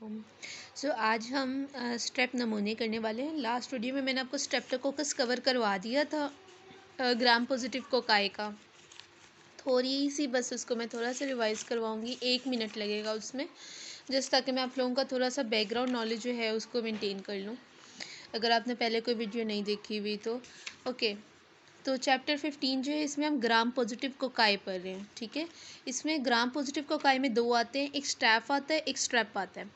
सो आज हम स्ट्रेप नमूने करने वाले हैं। लास्ट वीडियो में मैंने आपको स्ट्रेप्टोकोकस कवर करवा दिया था, ग्राम पॉजिटिव कोकाई का। थोड़ी सी बस उसको मैं थोड़ा सा रिवाइज करवाऊंगी, 1 मिनट लगेगा उसमें, जस्ट ताकि मैं आप लोगों का थोड़ा सा बैकग्राउंड नॉलेज जो है उसको मेंटेन कर लूँ, अगर आपने पहले कोई वीडियो नहीं देखी हुई तो। ओके, तो चैप्टर 15 जो है इसमें हम ग्राम पॉजिटिव कोकाई पढ़ रहे हैं। ठीक है, इसमें ग्राम पॉजिटिव कोकाई में दो आते हैं, एक स्ट्रैप आता है, एक स्ट्रैप आता है।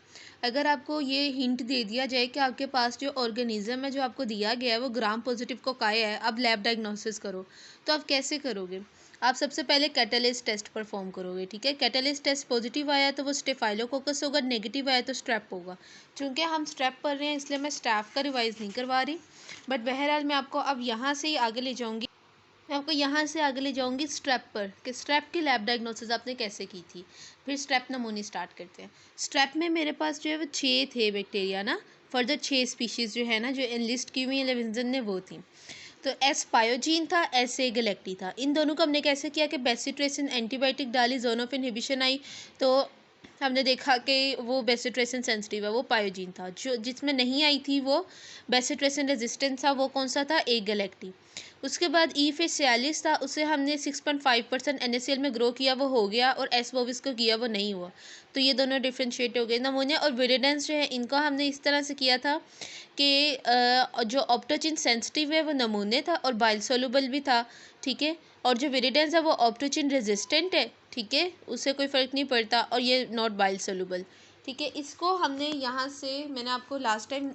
अगर आपको ये हिंट दे दिया जाए कि आपके पास जो ऑर्गेनिज्म है जो आपको दिया गया है वो ग्राम पॉजिटिव कोकाई है, अब लैब डायग्नोसिस करो, तो आप कैसे करोगे? आप सबसे पहले कैटालिस्ट टेस्ट परफॉर्म करोगे। ठीक है, कैटालिस्ट टेस्ट पॉजिटिव आया तो वो स्टेफाइलोकोकस होगा, नेगेटिव आया तो स्ट्रैप होगा। चूँकि हम स्ट्रैप पढ़ रहे हैं इसलिए मैं स्ट्रैप का रिवाइज नहीं करवा रही, बट बहरहाल मैं आपको अब यहाँ से ही आगे ले जाऊँगी। मैं आपको यहाँ से आगे ले जाऊँगी स्ट्रैप पर, कि स्ट्रैप की लैब डायग्नोसिस आपने कैसे की थी। फिर स्ट्रैप नमूने स्टार्ट करते हैं। स्ट्रैप में मेरे पास जो है वो 6 थे बैक्टीरिया ना, फर्दर 6 स्पीशीज़ जो है ना जो एनलिस्ट की हुई लेविंसन ने वो थी। तो एस पायोजीन था, एस ए गलेक्टी था। इन दोनों को हमने कैसे किया कि बेसिट्रेसिन एंटीबायोटिक डाली, जोन ऑफ इनहिबिशन आई, तो हमने देखा कि वो बेसिट्रेसिन सेंसिटिव है, वो पायोजीन था। जो जिसमें नहीं आई थी वो बेसिट्रेसिन रेजिस्टेंट था, वो कौन सा था? ए गलेक्टी। उसके बाद ई फिश 46 था, उसे हमने 6.5% NaCl में ग्रो किया, वो हो गया, और एस बोविस को किया, वो नहीं हुआ। तो ये दोनों डिफ्रेंशिएट हो गए। नमूने और विरिडेंस जो है इनको हमने इस तरह से किया था कि जो ऑप्टोचिन सेंसिटिव है वो नमूने था और बाइल सोलूबल भी था। ठीक है, और जो विरिडेंस है वो ऑप्टोचिन रेजिस्टेंट है। ठीक है, उससे कोई फ़र्क नहीं पड़ता, और ये नॉट बाइल सोलूबल। ठीक है, इसको हमने यहाँ से मैंने आपको लास्ट टाइम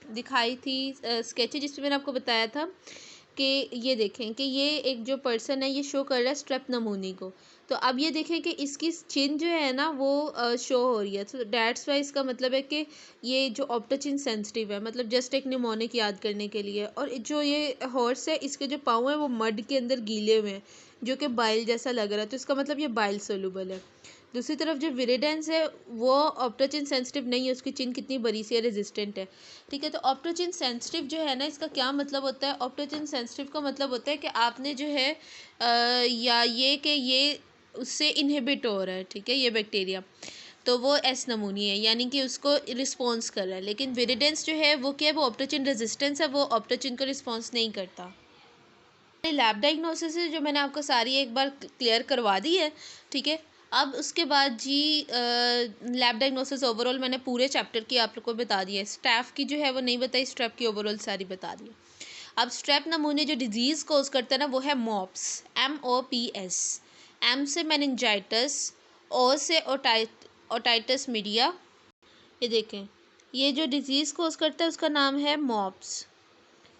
दिखाई थी स्केचेज, जिसमें मैंने आपको बताया था कि ये देखें कि ये एक जो पर्सन है ये शो कर रहा है स्ट्रेप नमूने को। तो अब ये देखें कि इसकी चिन जो है ना वो शो हो रही है, तो डैट्स वाई इसका मतलब है कि ये जो ऑप्टोचिन सेंसिटिव है, मतलब जस्ट एक निमोनिक याद करने के लिए। और जो ये हॉर्स है इसके जो पाँव हैं वो मड के अंदर गीले हुए हैं, जो कि बाइल जैसा लग रहा है, तो इसका मतलब ये बाइल सोलूबल है। दूसरी तरफ जो विरिडेंस है वो ऑप्टोचिन सेंसिटिव नहीं है, उसकी चिन कितनी बड़ी सी है, रेजिस्टेंट है। ठीक है, तो ऑप्टोचिन सेंसिटिव जो है ना इसका क्या मतलब होता है? ऑप्टोचिन सेंसिटिव का मतलब होता है कि आपने जो है या ये कि ये उससे इनहिबिट हो रहा है। ठीक है, ये बैक्टीरिया, तो वो एस नमूनी है, यानी कि उसको रिस्पॉन्स कर रहा है। लेकिन विरिडेंस जो है वो क्या है? वो ऑप्टोचिन रेजिस्टेंस है, वो ऑप्टोचिन को रिस्पॉन्स नहीं करता। लैब डायग्नोसिस जो मैंने आपको सारी एक बार क्लियर करवा दी है। ठीक है, अब उसके बाद जी लैब डायग्नोसिस ओवरऑल मैंने पूरे चैप्टर की आप लोग को बता दिया है। स्ट्रैप की जो है वो नहीं बताई, स्ट्रैप की ओवरऑल सारी बता दी। अब स्ट्रैप नमूने जो डिजीज़ कोज करता है ना वो है मॉप्स, MOPS। एम से मेनिंजाइटिस, ओ से ओटाइटिस मीडिया। ये देखें, ये जो डिजीज़ कोज करता है उसका नाम है मॉप्स।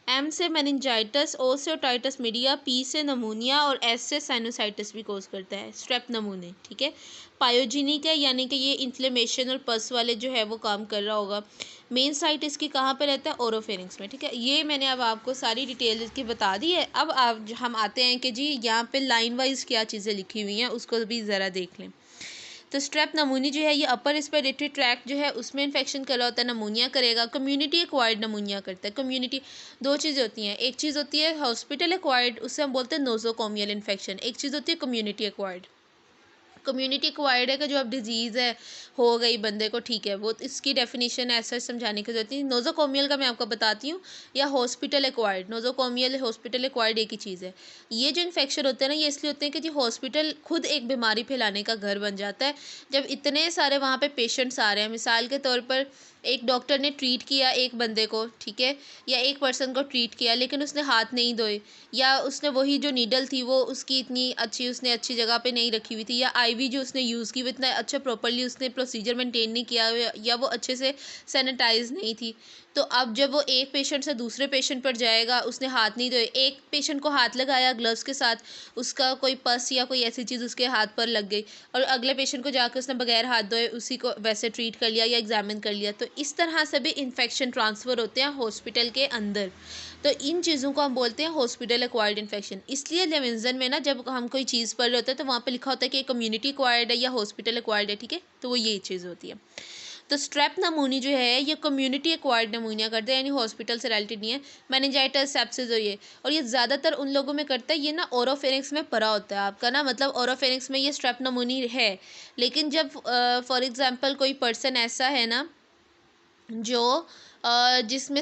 एम से मेनिंजाइटिस, ओ से ओटाइटिस मीडिया, पी से नमूनिया, और एस से साइनोसाइटिस भी कोज करता है स्ट्रेप नमूने। ठीक है, पायोजेनिक है, यानी कि ये इन्फ्लेमेशन और पस वाले जो है वो काम कर रहा होगा। मेन साइट इसकी कहाँ पे रहता है? ओरोफेरिंक्स में। ठीक है, ये मैंने अब आपको सारी डिटेल इसकी बता दी है। अब हम आते हैं कि जी यहाँ पे लाइन वाइज क्या चीज़ें लिखी हुई हैं उसको भी ज़रा देख लें। तो स्ट्रेप नमूनी जो है ये अपर रेस्पिरेटरी ट्रैक्ट जो है उसमें इन्फेक्शन कर रहा होता है, नमूनिया करेगा। कम्युनिटी एक्वायर्ड नमूनिया करता है। कम्युनिटी दो चीज़ें होती हैं, एक चीज़ होती है हॉस्पिटल एक्वायर्ड, उससे हम बोलते हैं नोजोकोमियल इन्फेक्शन। एक चीज़ होती है कम्युनिटी एक्वायर्ड। कम्युनिटी एक्वायर्ड है कि जो अब डिजीज़ है हो गई बंदे को, ठीक है, वो इसकी डेफिनेशन ऐसा समझाने की जरूरत नहीं। नोजोकोमियल का मैं आपको बताती हूँ, या hospital acquired. Nosocomial hospital acquired एक ही चीज़ है। ये जो इन्फेक्शन होते हैं ना ये इसलिए होते हैं कि जी हॉस्पिटल खुद एक बीमारी फैलाने का घर बन जाता है। जब इतने सारे वहाँ पे पेशेंट्स आ रहे हैं, मिसाल के तौर पर एक डॉक्टर ने ट्रीट किया एक बंदे को, ठीक है, या एक पर्सन को ट्रीट किया, लेकिन उसने हाथ नहीं धोए, या उसने वही जो नीडल थी वो उसकी इतनी अच्छी उसने अच्छी जगह पे नहीं रखी हुई थी, या आईवी जो उसने यूज़ की वो इतना अच्छा प्रॉपरली उसने प्रोसीजर मेंटेन नहीं किया, या वो अच्छे से सैनिटाइज नहीं थी। तो अब जब वो एक पेशेंट से दूसरे पेशेंट पर जाएगा, उसने हाथ नहीं धोए, एक पेशेंट को हाथ लगाया ग्लव्स के साथ, उसका कोई पस या कोई ऐसी चीज़ उसके हाथ पर लग गई, और अगले पेशेंट को जाकर उसने बगैर हाथ धोए उसी को वैसे ट्रीट कर लिया या एग्जामिन कर लिया, तो इस तरह से भी इन्फेक्शन ट्रांसफ़र होते हैं हॉस्पिटल के अंदर। तो इन चीज़ों को हम बोलते हैं हॉस्पिटल एक्वायर्ड इन्फेक्शन। इसलिए लेविंसन में ना जब हम कोई चीज़ पढ़ रहे होते हैं तो वहाँ पे लिखा होता है कि कम्युनिटी एक्वायर्ड है या हॉस्पिटल एक्वायर्ड है। ठीक है, तो वो ये चीज़ होती है। तो स्ट्रेप नमूनी जो है ये कम्युनिटी एक्वायर्ड नमूनिया करता है, यानी हॉस्पिटल से रिलेटेड नहीं है। मेनिंजाइटिस, सेप्सिस और ये ज़्यादातर उन लोगों में करता है, ये ना ओरोफेरिंक्स में पड़ा होता है आपका ना, मतलब ओरोफेरिंक्स में ये स्ट्रेप नमूनी है। लेकिन जब फॉर एग्जांपल कोई पर्सन ऐसा है ना जो जिसमें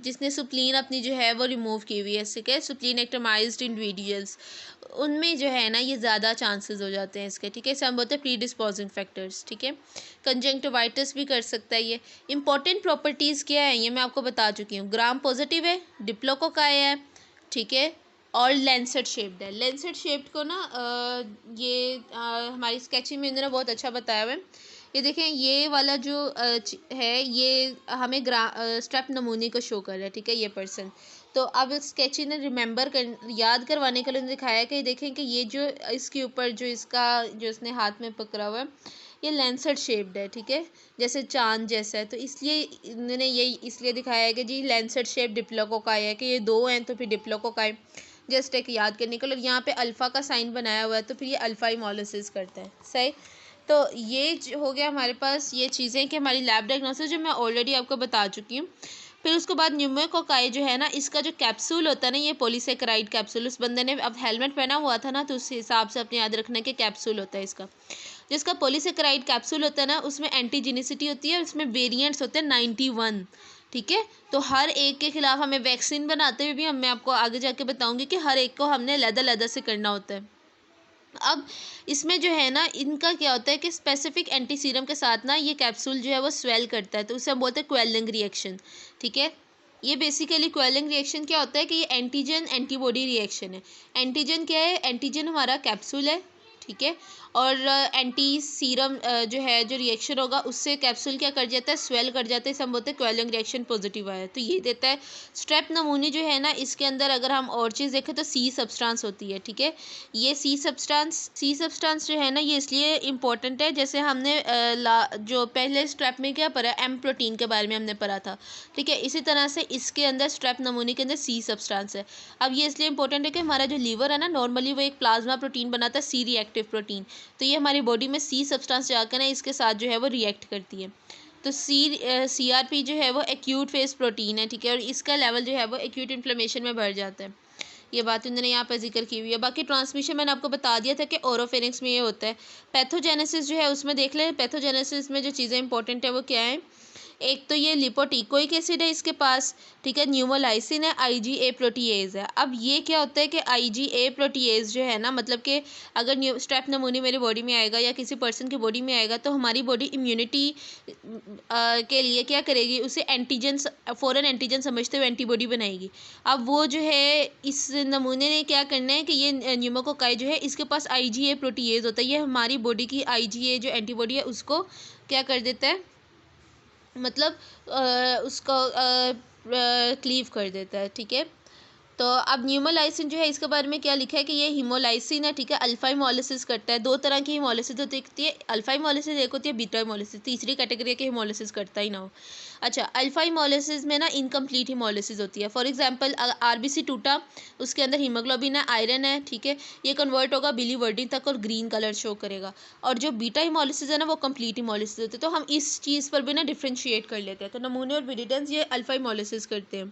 जिसने सुप्लीन अपनी जो है वो रिमूव की हुई है, ठीक है, सुप्लीन एक्टमाइज्ड इंडिविजुअल्स, उनमें जो है ना ये ज़्यादा चांसेस हो जाते हैं इसके, ठीक है। इसे हम बोलते हैं प्रीडिस्पोजिंग फैक्टर्स, ठीक है। कंजंक्टिवाइटिस भी कर सकता है ये। इंपॉर्टेंट प्रॉपर्टीज़ क्या है ये मैं आपको बता चुकी हूँ। ग्राम पॉजिटिव है, डिप्लोकोकाई है, ठीक है, और लेंसेट शेप्ड है। लेंसेट शेप्ड को ना ये हमारी स्केचिंग में इन्होंने बहुत अच्छा बताया हुआ है। ये देखें, ये वाला जो है ये हमें स्ट्रेप नमूने को शो कर रहा है, ठीक है, ये पर्सन। तो अब स्केची ने याद करवाने के लिए दिखाया कि देखें कि ये जो इसके ऊपर जो इसने हाथ में पकड़ा हुआ है ये लेंसेट शेप्ड है, ठीक है, जैसे चांद जैसा है। तो इसलिए इन्होंने ये इसलिए दिखाया है कि जी लेंसेट शेप डिप्लोकोकाई है, कि ये दो हैं तो फिर डिप्लोकोकाई, जस्ट एक याद करने के लिए। यहाँ पे अल्फ़ा का साइन बनाया हुआ है तो फिर ये अल्फ़ा हिमोलिसिस करता है, सही। तो ये हो गया हमारे पास ये चीज़ें कि हमारी लैब डायग्नोसिस जो मैं ऑलरेडी आपको बता चुकी हूँ। फिर उसके बाद न्यूमोकोकाई जो है ना, इसका जो कैप्सूल होता है ना, ये पॉलीसेकेराइड कैप्सूल, उस बंदे ने अब हेलमेट पहना हुआ था ना, तो उस हिसाब से अपने याद रखना कि कैप्सूल होता है इसका। जिसका पॉलीसेकेराइड कैप्सूल होता है ना, उसमें एंटीजेनिसिटी होती है, उसमें वेरिएंट्स होते हैं 91, ठीक है। तो हर एक के खिलाफ हमें वैक्सीन बनाते हुए भी मैं आपको आगे जाके बताऊँगी कि हर एक को हमने अलग-अलग से करना होता है। अब इसमें जो है ना, इनका क्या होता है कि स्पेसिफिक एंटी सीरम के साथ ना ये कैप्सूल जो है वो स्वेल करता है, तो उसे हम बोलते हैं क्वेलिंग रिएक्शन, ठीक है। ये बेसिकली क्वेलिंग रिएक्शन क्या होता है कि ये एंटीजन एंटीबॉडी रिएक्शन है। एंटीजन क्या है? एंटीजन हमारा कैप्सूल है, ठीक है, और एंटी सीरम जो है जो रिएक्शन होगा उससे कैप्सूल क्या कर जाता है? स्वेल कर जाता है, इसे हम बोलते हैं क्वेलिंग रिएक्शन पॉजिटिव आया। तो ये देता है स्ट्रेप नमूनी जो है ना, इसके अंदर अगर हम और चीज़ देखें तो सी सब्सटेंस होती है, ठीक है। ये सी सब्सटेंस जो है ना, ये इसलिए इम्पोर्टेंट है, जैसे हमने जो पहले स्ट्रेप में क्या पढ़ा, एम प्रोटीन के बारे में हमने पढ़ा था, ठीक है। इसी तरह से इसके अंदर स्ट्रेप नमूने के अंदर सी सब्सटेंस है। अब ये इसलिए इंपॉर्टेंट है कि हमारा जो लीवर है ना, नॉर्मली वो एक प्लाज्मा प्रोटीन बनाता है, सी रिएक्टिव प्रोटीन। तो ये हमारी बॉडी में सी सब्सटेंस जाकर ना इसके साथ जो है वो रिएक्ट करती है। तो CRP जो है वो एक्यूट फेज प्रोटीन है, ठीक है, और इसका लेवल जो है वो एक्यूट इन्फ्लेमेशन में बढ़ जाता है। ये बात उन्होंने यहाँ पर जिक्र की हुई है। बाकी ट्रांसमिशन मैंने आपको बता दिया था कि ओरोफेरिंक्स में ये होता है। पैथोजेनेसिस जो है उसमें देख लें, पैथोजेनेसिस में जो चीज़ें इंपॉर्टेंट है वो क्या है। एक तो ये लिपोटिकोइक एसिड है इसके पास, ठीक है, न्यूमोलाइसिन है, IgA प्रोटीएज है। अब ये क्या होता है कि IgA प्रोटीएज जो है ना, मतलब कि अगर स्ट्रेप नमूनी मेरी बॉडी में आएगा या किसी पर्सन की बॉडी में आएगा तो हमारी बॉडी इम्यूनिटी के लिए क्या करेगी, उसे एंटीजन, फॉरेन एंटीजन समझते हुए एंटीबॉडी बनाएगी। अब वो जो है इस नमूने ने क्या करना है कि ये न्यूमोकोकाई जो है इसके पास IgA प्रोटीएज होता है, ये हमारी बॉडी की IgA जो एंटीबॉडी है उसको क्या कर देता है, मतलब उसको क्लीव कर देता है, ठीक है। तो अब न्यूमोलाइसिन जो है इसके बारे में क्या लिखा है कि ये हीमोलाइसिन है, ठीक है, अल्फा हीमोलिसिस करता है। दो तरह की हीमोलिसिस होती है, अल्फा हीमोलिसिस एक होती है, बीटा हीमोलिसिस, तीसरी कैटेगरी के हीमोलिसिस करता ही ना हो। अच्छा, अल्फा हीमोलिसिस में ना इनकम्प्लीट हीमोलिसिस होती है। फॉर एग्जांपल RBC टूटा, उसके अंदर हीमोग्लोबिन है, आयरन है, ठीक है, ये कन्वर्ट होगा बिलीवर्डिन तक और ग्रीन कलर शो करेगा। और जो बीटा हीमोलिसिस है ना वो कंप्लीट हीमोलिसिस होती है। तो हम इस चीज़ पर भी ना डिफ्रेंशिएट कर लेते हैं। तो नमूने और विरिडेंस ये अल्फा हीमोलिसिस करते हैं,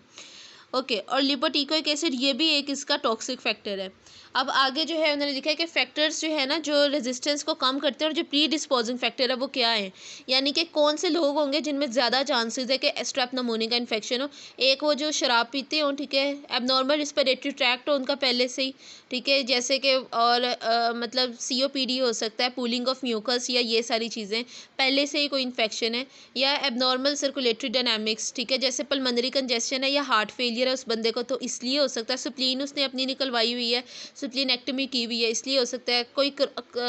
ओके। और लिपोटिकोइक एसिड ये भी एक इसका टॉक्सिक फैक्टर है। अब आगे जो है उन्होंने लिखा है कि फैक्टर्स जो है ना जो रेजिस्टेंस को कम करते हैं और जो प्री डिस्पोजिंग फैक्टर है वो क्या है, यानी कि कौन से लोग होंगे जिनमें ज़्यादा चांसेस है कि स्ट्रेप नमूने का इन्फेक्शन हो। एक वो जो शराब पीते हों, ठीक है, एबनॉर्मल रिस्पिरेटरी ट्रैक्ट हो उनका पहले से ही, ठीक है, जैसे कि और मतलब COPD हो सकता है, पूलिंग ऑफ म्यूकस, या ये सारी चीज़ें पहले से ही कोई इन्फेक्शन है, या एबनॉर्मल सर्कुलेटरी डायनामिक्स, ठीक है, जैसे पल्मोनरी कंजेशन है या हार्ट फेलियर है उस बंदे को, तो इसलिए हो सकता है। स्प्लीन उसने अपनी निकलवाई हुई है, स्प्लीनेक्टमी की हुई है, इसलिए हो सकता है। कोई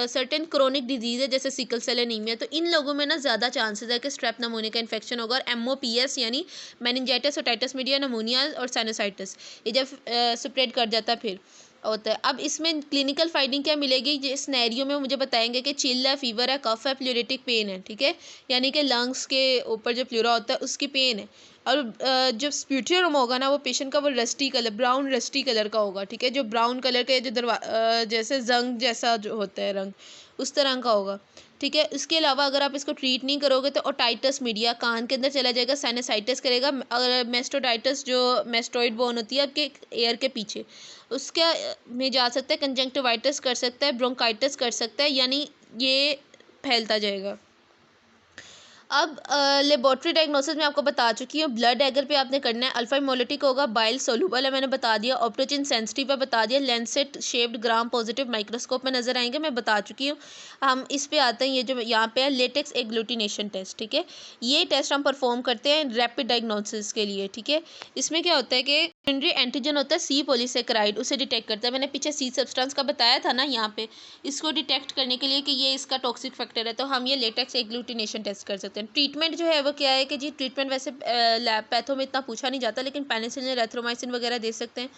सर्टेन क्रोनिक डिजीज़ है जैसे सिकल सेल एनीमिया, तो इन लोगों में ना ज़्यादा चांसेस है कि स्ट्रेप नमूने का इन्फेक्शन होगा। और MOPS यानी मेनिंजाइटिस, ओटाइटिस मीडिया, नमूनिया और साइनोसाइटिस, ये जब स्प्रेड कर जाता है फिर होता है। अब इसमें क्लिनिकल फाइंडिंग क्या मिलेगी, जिस सिनेरियो में मुझे बताएंगे कि चिल है, फीवर है, कफ है, प्लूरेटिक पेन है, ठीक है, यानी कि लंग्स के ऊपर जो प्लूरा होता है उसकी पेन है। और जब स्प्यूटियम होगा ना वो पेशेंट का वो rusty colour, brown rusty colour का होगा, ठीक है, जो ब्राउन कलर के जो जैसे जंग जैसा जो होता है रंग, उस तरह का होगा। ठीक है। इसके अलावा अगर आप इसको ट्रीट नहीं करोगे तो ओटाइटिस मीडिया कान के अंदर चला जाएगा, साइनसाइटिस करेगा। अगर मेस्टोडाइटिस जो मेस्टोइड बोन होती है आपके एयर के पीछे, उसका में जा सकता है। कंजंक्टिवाइटिस कर सकता है, ब्रोंकाइटिस कर सकता है, यानी ये फैलता जाएगा। अब लेबोरेटरी डायग्नोसिस में आपको बता चुकी हूँ। ब्लड एगर पे आपने करना है, अल्फा हेमोलिटिक होगा, बाइल सोलूबल है मैंने बता दिया, ऑप्टोजिन सेंसिटिव है बता दिया, Lancet shaped gram positive microscope में नजर आएंगे, मैं बता चुकी हूँ। हम इस पे आते हैं, ये जो यहाँ पे है लेटेक्स एग्लूटिनेशन टेस्ट, ठीक है। ये टेस्ट हम परफॉर्म करते हैं रैपिड डायग्नोसिस के लिए, ठीक है। इसमें क्या होता है कि सेकेंडरी एंटीजन होता है सी पॉलीसेकेराइड, उसे डिटेक्ट करता है। मैंने पीछे सी सब्सटेंस का बताया था ना यहाँ पे, इसको डिटेक्ट करने के लिए कि ये इसका टॉक्सिक फैक्टर है, तो हम ये लेटेक्स एग्लूटिनेशन टेस्ट कर सकते हैं। ट्रीटमेंट जो है वो क्या है कि जी, ट्रीटमेंट वैसे लैब पैथो में इतना पूछा नहीं जाता, लेकिन पेनिसिलिन, एरिथ्रोमाइसिन वगैरह दे सकते हैं।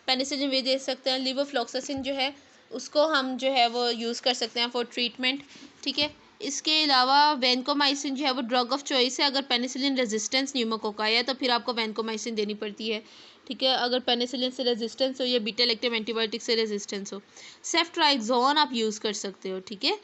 पेनिसिलिन भी दे सकते हैं। लिवोफ्लॉक्सासिन जो है उसको हम जो है वो यूज़ कर सकते हैं फॉर ट्रीटमेंट, ठीक है। इसके अलावा वैनकोमाइसिन जो है वो ड्रग ऑफ चॉइस है। अगर पेनिसिलिन रेजिस्टेंस न्यूमोकोकाई है तो फिर आपको वैनकोमाइसिन देनी पड़ती है, ठीक है। अगर पेनिसिलिन से रेजिस्टेंस हो या बीटा लैक्टम एंटीबायोटिक से रेजिस्टेंस हो, सेफ्ट्राइक्सोन आप यूज़ कर सकते हो, ठीक है।